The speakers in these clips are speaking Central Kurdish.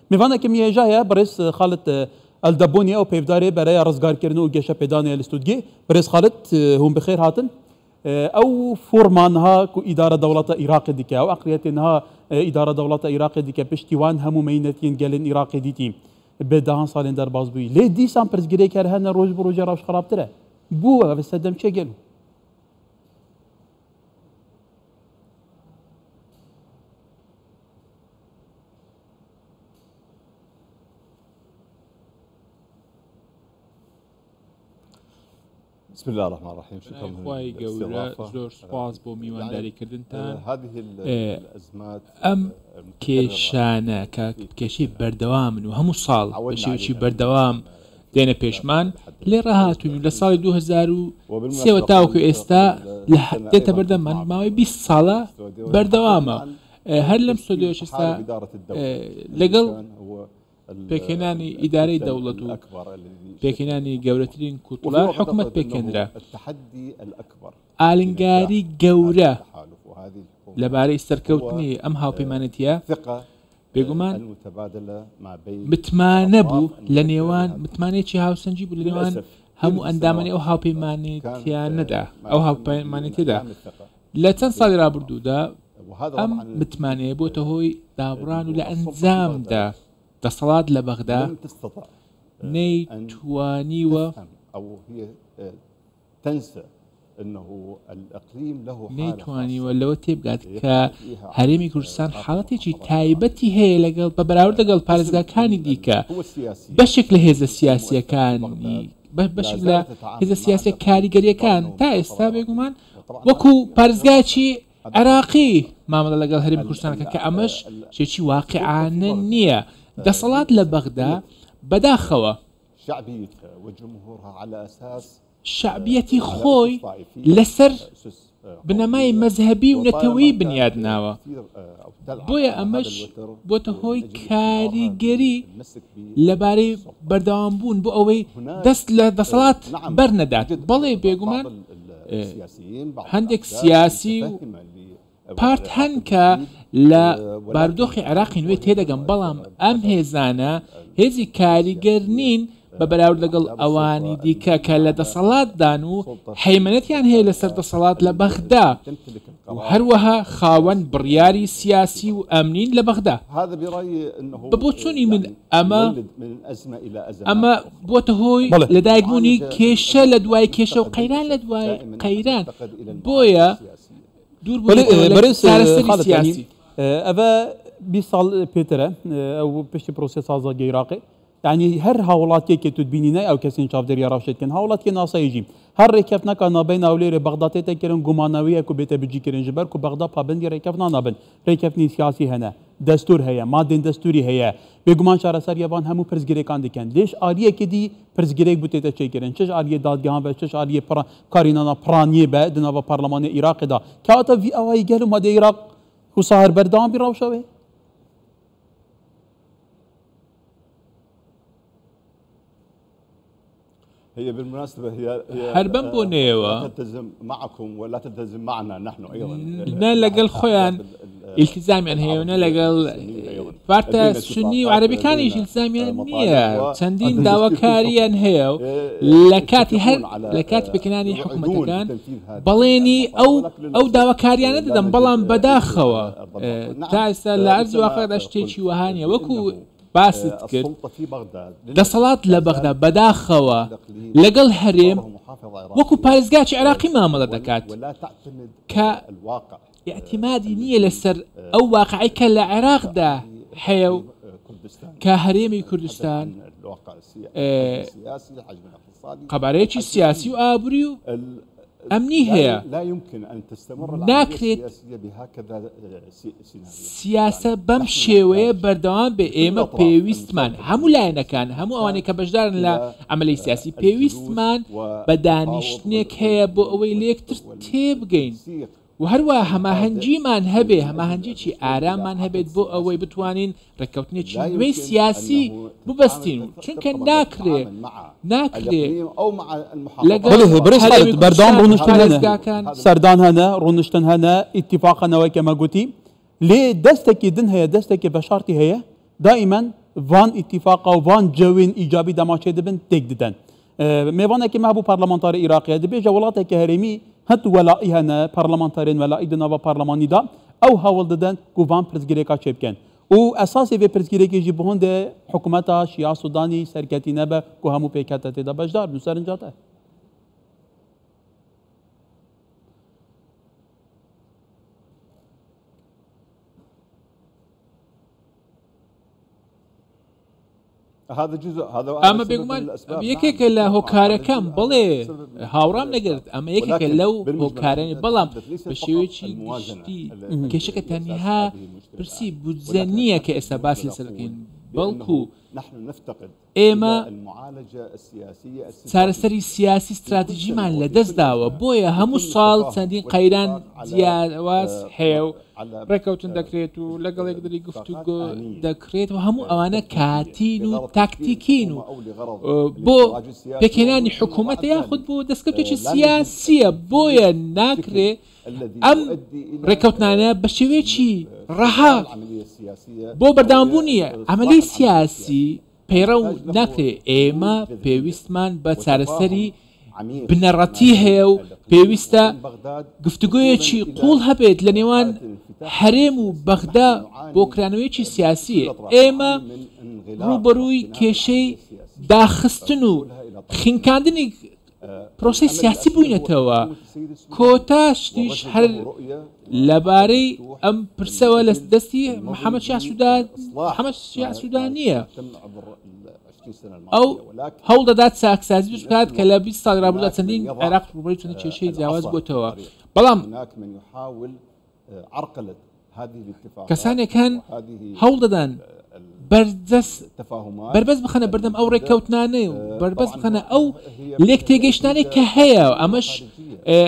میوانه که میجایه برس خالد الدبونی او پیفداری برای رزگار کردن و گشت پیدانی الاستودگی برس خالد هم بخیر هاتن او فرمانها کو اداره دولت عراق دیگه او اقلیتها اداره دولت عراق دیگه پشتیوان همو مینتین گلن عراق دیتی به دهان سالن در باز بوی لی دی سام پرزگیری که هن روز بروج راش خراب تره بو و استدم چه گلو بسم الله الرحمن الرحيم. شكرا زور سپاس بۆ میوانداری کردنتان. ئەم کێشانە کە کێشەی بەردەوامن و هەموو ساڵ بە شێوەیەکی بەردەوام دێنە پێشمان لێ ڕاهاتوین لە ساڵی 2003 تاوەکو ئێستا دێتە بەردەمان ماوەی 20 ساڵە بەردەوامە هەر لەم سۆدیۆش ئێستا لەگەڵ پێکهێنانی ئیدارەی دەوڵەت و پێکهێنانی گەورەترین کوتڵە حکومەت پێکهێنرا ئالنگاری گەورە لەبارەی سەرکەوتنی ئەم هاوپەیمانەتیە بێگومان متمانە بوو لە نێوان متمانێکی هاوسەنجی بوو لە نێوان هەموو ئەندامانی ئەو هاوپەیمانێتیانەدا ئەو هاوپەیمانێتیدا لە چەند ساڵی ڕابردوودا ئەم متمانەیە بۆتە هۆی دابڕان و لە ئەنجامدا دەسەڵات لە بەغدا نەیتوانیوە نەیتوانیوە لەوە تێبگات کە هەرێمی کوردستان حاڵەتێکی تایبەتی هەیە لەگەڵ بە بەراورد لەگەڵ پارێزگاکانی دیکە بەشێک لە هێزە سیاسیەکانی بەشێک لە هێزە سیاسیە کاریگەریەکان تا ئێستا بێگومان وەکو پارێزگاکی عێراقی مامەڵە لەگەڵ هەرێمی کوردستانەکە کە ئەمەش شێکی واقعانە نییە دەسەڵات لە بەغدا بەداخەوە شعبیەتی خۆی لەسەر بنەمای مەذهبی و نەتەوەیی بنیادناوە بۆیە ئەمەش بۆتە هۆی کاریگەری لەبارەی بەردەوامبوون بۆ ئەوەی دەست لە دەسەڵات بەرنەدات بەڵێ بێگومان هەندێک سیاسی و پارت هەن کە لە بارودۆخی عێراقی نوێ تێدەگەم بەڵام ئەم هێزانە هێزی کاریگەر نین بە بەراورد لەگەڵ ئەوانی دیکە کە لە دەسەڵاتدان و حەیمەنەتیان هەیە لەسەر دەسەڵات لە بەغدا و هەروەها خاوەن بڕیاری سیاسی و ئەمنین لە بەغدا بۆ چوونی من ئەمە بۆتە هۆی لەدایکبوونی کێشە لە دوای کێشە و قەیران لە دوای قەیران بۆیە دوور بوون سیاسی ئەvە 20 ساڵ پێترە ئەو پشتی پرۆسێس ئازادی عێراقی يعني هر هاولاتێکی تو بینینە ئەو کەسین چاودێری ڕاشێتکن هاوڵاتکی ناسایژی هەر ڕێکەف نەکە نابین ئەولێرە بەغداتێتەکردن گومانەوەیە و بێتە بجیکردن ji ber ku بەغدا پابندی ڕێکەف نانابن ڕێکەفنی سیاسی هەنە دەستور هەیە مادên دەستوری هەیە بێگومان چارەسەر یەبان هەموو پرزگیرێکان دکەن لێش ئالیەکی دی پرزگیرێک بوو تێتە چێکردن چش ئالیە دادگەهان بە چش ئالیە کارینانە پرانیە بە دناوە پارلەمانی عێراقدا کەواتە ڤی ئەوایی گەل و مادە عێراق و ساهر بەردەوام بیڕاوشەوێ هي بالمناسبة هي هربان بونيوا لا تلتزم معكم ولا تلتزم معنا نحن أيضا نا لقل خويان التزاميان هي ونا لقل بارتا سني وعربي كان يجي التزاميان نية تندين داوكاريان هي لكاتي هر لكاتي بكناني حكومة كان بليني أو داوكاريان دم بلان بداخوا تعس لعرض واقع داشتيشي وهانيا وكو باست کرد دەسەڵات لە بەغدا بەداخەوە لەگەڵ هەرێم وەکو پارێزگاکی عێراقی مامەڵە دەکات کە ئیعتیمادی نییە لەسەر ئەو واقعی کە لە عێراقدا هەیە و کە هەرێمی کوردستان قەبارەیەکی سیاسی و ئابووری و ئەمنی هەیە ناکرێت سیاسە بەم شێوەیە بەردەوام بێ ئێمە پێویستمان هەموو لایەنەکان هەموو ئەوانەی کە بەشدارن لە ئەمەلەی سیاسی پێویستمان بە دانیشتنێک هەیە بۆ ئەوەی لە یەکتر تێبگەین و هەروە هەماهەنگیمان هەبێ هەماهەنگیی ئارامان هەبێت بۆ ئەوەی بتوانین ڕێککەوتنێکی نوێی سیاسی ببەستین چونکە ناکرێت بەردەوام ڕوونشتن سەردان هەنە ڕوونشتن هەنە ئیتیفاقەنەوەی کەمە گوتی لێ دەستێکی دن هەیە دەستێکی بە شارتی هەیە دائیمەن وان اتفاق و وان جوین ایجابی دماشه دبن تک ددن میوانه که محبوب پارلمانتار عراقی دبی جولاته که هرمی هت ولایی هنه پارلمانتارین ولایی دنوا پارلمانی دا او حاول ددن گوان پرزگیرکا چپکن و اساسی به پرزگیرکی جی بهند حکومت شیعه سودانی سرکتی نبه که همو پیکت دا بجدار نسرنجاته ئەمە بێگومان یەکێکە لە هۆکارەکەم بڵێ هاوڕام نەگرت ئەمە یەکێکە لەو هۆکارانی بەڵام بە شێوەیەکی گشتی کێشەکە تەنها پرسی بودجە نییە کە ئێستا باسی لەسەرکەین بەڵکو ئێمە چارەسەری سیاسی استراتیژیمان لەدەست داوە بۆیە هەموو ساڵ چەندین قەیران جیاواز هەیە و ڕێکەوتن دەکرێت و لەگەڵێک دەری گفتوگۆ دەکرێت و هەموو ئەوانە کاتین و تاکتیکین و بۆ پێکهێنانی حکوومەتە یاخود بۆ دەستکەوتێکی سیاسیە بۆیە ناکرێت ئەم ڕێکەوتنانە بە شێوەیەکی ڕەها بۆ بەردەوامبوونی ئەمەلەی سیاسی پەیڕە و ناکرێت ئێمە پێویستمان بە چارەسەری بنەڕەتی هەیە و پێویستە گفتوگۆیەکی قوڵ هەبێت لە نێوان هەرێم و بەغدا بۆ کرانەوەیەکی سیاسی ئێمە ڕوبەڕووی کێشەی داخستن و خینکاندنی پرۆسەی سیاسی بووینەتەوە کۆتا شتیش هەر لەبارەی ئەم پرسەوە لە دەستی محەممەد شیع سوودانیە ئەو هەوڵ دەدات چاکسازی بکات کە لە 20 ساڵ ڕابردوودا چەندین عێراق ڕوبەڕووی چەند کێشەی جیاواز بۆتەوە بەڵام کەسانێک هەن هەوڵ دەدان بربەست بخەنە بەردەم ئەو ڕێککەوتنانە و بربەست بخەنە ئەو لێک تێگەیشتانێک کە هەیە ئەمەش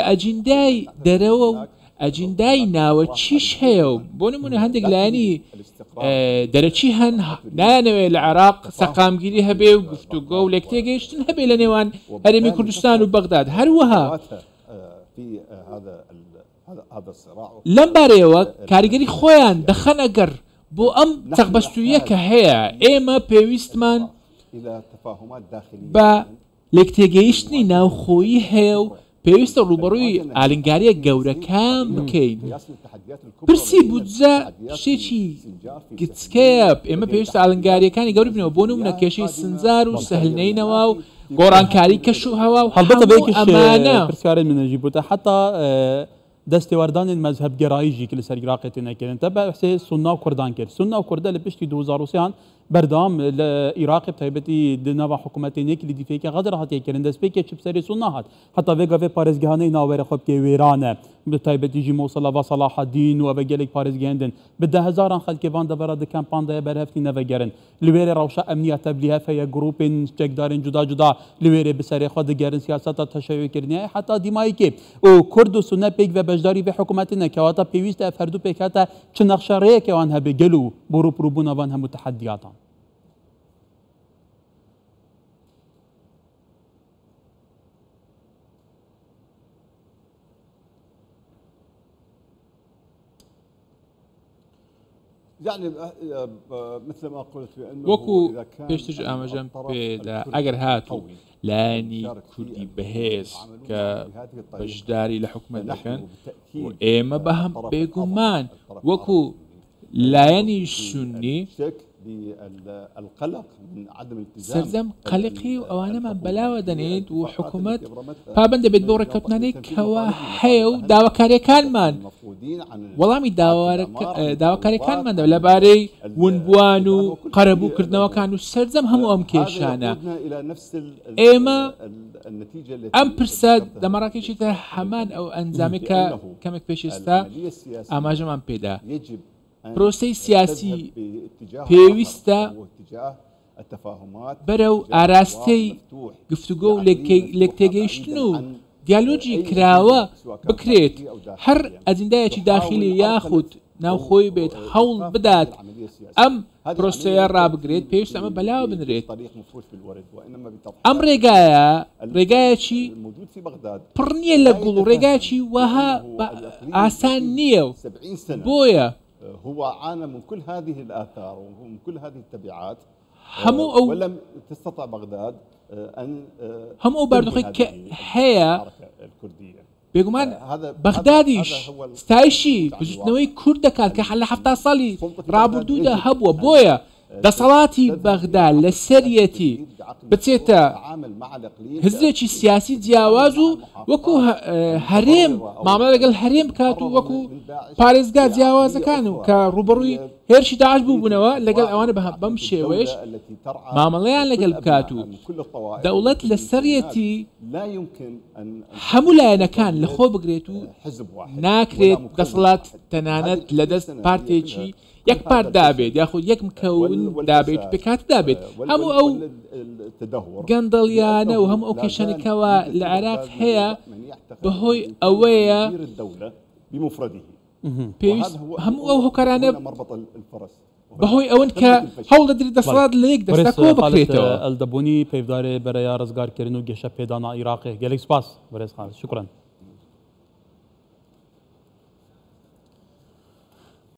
ئەجیندای دەرەوە و ئەجیندای ناوە چیش هەیە و بۆ نمونە هەندێک لایەنی دەرەچی هەن نایانەوێت لە عێراق سەقامگیری هەبێ و گفتوگۆ و لێک تێگەیشتن هەبێ لە نێوان هەرێمی کوردستان و بەغداد هەروەها لەم بارەیەوە کاریگەری خۆیان دەخەنە گەڕ بۆ ئەم چەقبەستوویە کە هەیە ئێمە پێویستمان بە لێکتێگەیشتنی ناوخۆیی هەیە و پێویستە ڕوبەڕووی ئالنگاریە گەورەکان بکەین پرسی بودجە شتێکی گچکەیە ئێمە پێویستە ئالنگاریەکانی گەوری بنەوە بۆ نمونە کێشەی سنجار و سەهلنەینەوە و گۆڕانکاری کەش و هەوا و هەڵبەتە ئەمانە پرسیارێک منەژی بووتە حتا دەستێوەردانی مەذهبگەراییژی کە لەسەر عێراقێتی نەکردن تا بەسێ سوننا و کوردان کرد سوننا و کوردە لە پشتی 2023 بەردەوام لە عێراق تایبەتی دناوە حکوومەتێنێکی لە دیفێکە غەدر هاتیەکردن دەستپێکی چپسەری سوننا هات حتا vێگەvê پارێزگەهانەی ناوەرە خۆ بکێ وێرانە بە تایبەتیژی مۆسەڵەڤە سەلاحەدین و ئەوە گەلێک پارێزگەهێندن بە 10,000 خەلکێوان دەبەرە دکەمپاندایە بەرهەفتی نەڤەگەرن لەوێرە ڕەوشە ئەمنیەتە بلیهەفەیە گروپین چێکدارین جودا جودا لەوێرە بسەرێ خۆ دەگەرن سیاسەتە تەشەوێکردنیای حتا دیمایکێ و کورد و سونە پێک بە بەشداری بە حکوومەتی نەکەواتە پێویستە هەردوو پێکاتە چ نەخشە ڕێیەکەوان هەبێ گەل و بۆ ڕووبوونەوان هەموو تەحەدیاتان وەکو پێشتر ئاماژەم پێدا ئەگەر هاتوو لایەنی کوردی بەهێز کە بەشداری لە حکومەت دەکەن و ئێمە بە هەم بێگومان وەکو لایەنی سونی سەرجەم قەلقی و ئەوانەمان بەلاوە دەنێت و حکوومەت پابند دەبێت بۆ ڕێککەوتنانەی کەوا هەیە و داواکاریەکانمان وەڵامی داواکاریەکانمان لەبارەی ونبووان و قەرەبووکردنەوەکان و سەرجەم هەموو ئەم کێشانە ئێمە ئەم پرسە دەمەڕاکێکی تر هەمان ئەو ئەنجامێکە کەمێک پێشێستا ئاماژەمان پێدا پرۆسەی سیاسی پێویستە بەرەو ئاراستەی گفتوگۆ و لێکتێگەیشتن و دیالۆجی کراوە بکرێت هەر ئەجندایەکی داخلی یاخود ناوخۆی بێت هەوڵ بدات ئەم پرۆسەیە ڕابگرێت پێویستە ئەمە بەلاوە بنرێت ئەم ڕێگایەکی پڕ نییە لە گوڵ و ڕێگایکی وەها ئاسان نییە و بۆیە هو عانى من كل هذه الآثار ومن كل هذه التبعات همو أو ولم تستطع بغداد أن هم أو بردخي كهيا بيقومان بغداديش ستايشي بجوتنوي كردكات كحل حفتا صالي رابردودا هبوا بويا دا صلاتي بغداد لسريتي بتسيتا هزيتي سياسي جياوازو وكو هريم معاملة لقل هريم كاتو وكو باريزقا جياوازا كانوا كروبروي هيرشي داعش بوبنوا لقل اواني بمشي ويش معاملة لقل كاتو دولة لسريتي لا يمكن أن حمولا كان لخو بقريتو ناكريت دصلات تنانت لدست بارتيشي يك بار دابيت ياخذ يك مكون دابيت بكات دابيت هم او قندليانا وهم او كشانكوا العراق هي بهوي اويا الدولة بمفرده هم او هكرانا بهوي او انك حول دري دصلات ليك دستكو بكريتو الدبوني بيفداري بريا رزقار كرنو جيشا بيدانا عراقي جالكس باس بريس خالص شكرا